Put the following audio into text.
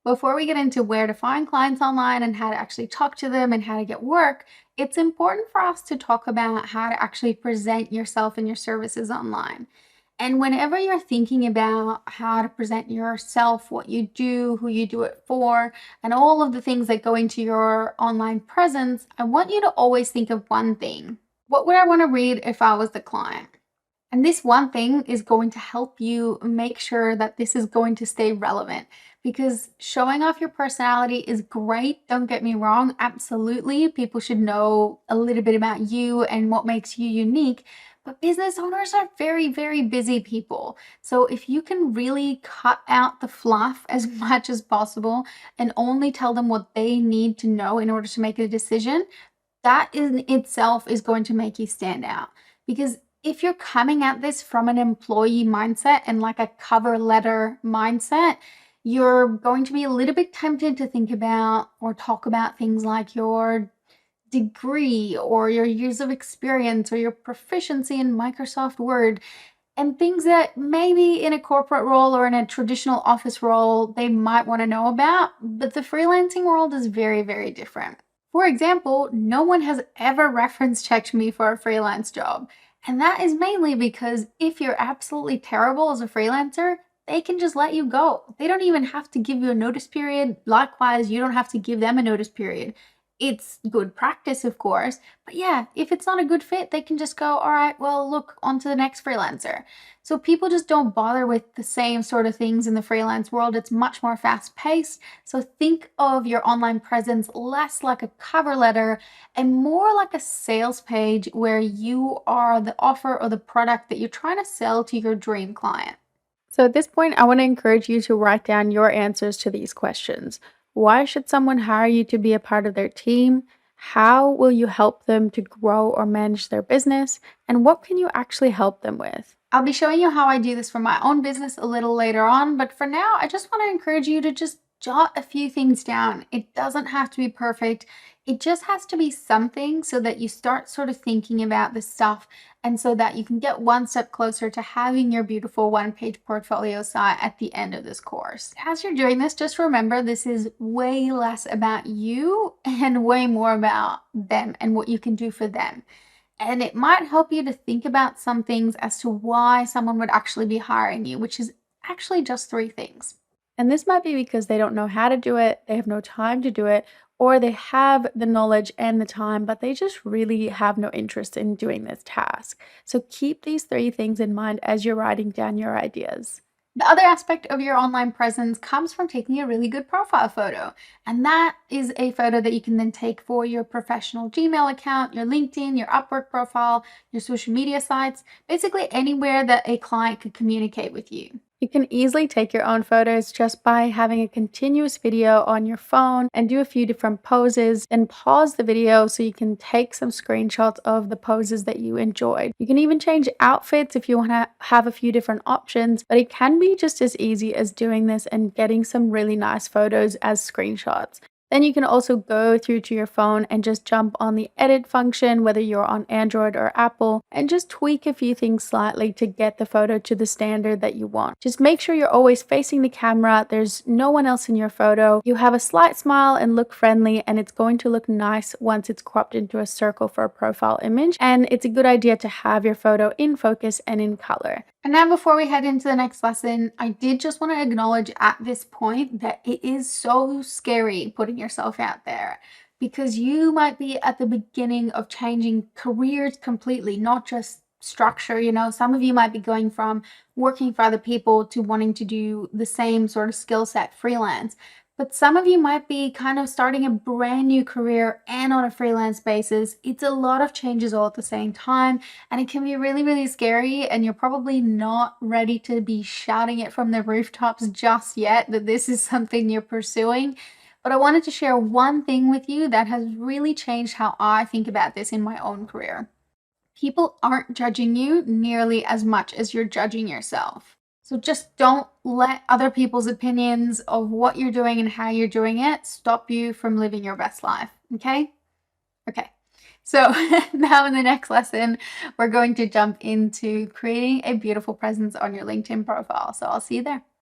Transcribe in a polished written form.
Before we get into where to find clients online and how to actually talk to them and how to get work, it's important for us to talk about how to actually present yourself and your services online. And whenever you're thinking about how to present yourself, what you do, who you do it for, and all of the things that go into your online presence, I want you to always think of one thing. What would I want to read if I was the client? And this one thing is going to help you make sure that this is going to stay relevant, because showing off your personality is great. Don't get me wrong. Absolutely. People should know a little bit about you and what makes you unique. But business owners are very, very busy people. So if you can really cut out the fluff as much as possible and only tell them what they need to know in order to make a decision, that in itself is going to make you stand out. Because if you're coming at this from an employee mindset and like a cover letter mindset, you're going to be a little bit tempted to think about or talk about things like your degree or your years of experience or your proficiency in Microsoft Word, and things that maybe in a corporate role or in a traditional office role they might want to know about, but the freelancing world is very, very different. For example, no one has ever reference checked me for a freelance job. And that is mainly because if you're absolutely terrible as a freelancer, they can just let you go. They don't even have to give you a notice period. Likewise, you don't have to give them a notice period. It's good practice, of course, but yeah, if it's not a good fit, they can just go, all right, well, look, on to the next freelancer. So people just don't bother with the same sort of things in the freelance world. It's much more fast paced. So think of your online presence less like a cover letter and more like a sales page where you are the offer or the product that you're trying to sell to your dream client. So at this point, I want to encourage you to write down your answers to these questions. Why should someone hire you to be a part of their team? How will you help them to grow or manage their business? And what can you actually help them with? I'll be showing you how I do this for my own business a little later on, but for now, I just want to encourage you to just jot a few things down. It doesn't have to be perfect. It just has to be something so that you start sort of thinking about this stuff and so that you can get one step closer to having your beautiful one-page portfolio site at the end of this course. As you're doing this, just remember this is way less about you and way more about them and what you can do for them. And it might help you to think about some things as to why someone would actually be hiring you, which is actually just three things. And this might be because they don't know how to do it, they have no time to do it, or they have the knowledge and the time, but they just really have no interest in doing this task. So keep these three things in mind as you're writing down your ideas. The other aspect of your online presence comes from taking a really good profile photo. And that is a photo that you can then take for your professional Gmail account, your LinkedIn, your Upwork profile, your social media sites, basically anywhere that a client could communicate with you. You can easily take your own photos just by having a continuous video on your phone and do a few different poses and pause the video so you can take some screenshots of the poses that you enjoyed. You can even change outfits if you want to have a few different options, but it can be just as easy as doing this and getting some really nice photos as screenshots. Then you can also go through to your phone and just jump on the edit function, whether you're on Android or Apple, and just tweak a few things slightly to get the photo to the standard that you want. Just make sure you're always facing the camera, there's no one else in your photo, you have a slight smile and look friendly, and it's going to look nice once it's cropped into a circle for a profile image. And it's a good idea to have your photo in focus and in color. And now before we head into the next lesson, I did just want to acknowledge at this point that it is so scary putting yourself out there, because you might be at the beginning of changing careers completely, not just structure. Some of you might be going from working for other people to wanting to do the same sort of skill set freelance. But some of you might be kind of starting a brand new career and on a freelance basis. It's a lot of changes all at the same time, and it can be really, really scary, and you're probably not ready to be shouting it from the rooftops just yet that this is something you're pursuing. But I wanted to share one thing with you that has really changed how I think about this in my own career. People aren't judging you nearly as much as you're judging yourself. So just don't let other people's opinions of what you're doing and how you're doing it stop you from living your best life, okay? Okay, so now in the next lesson, we're going to jump into creating a beautiful presence on your LinkedIn profile. So I'll see you there.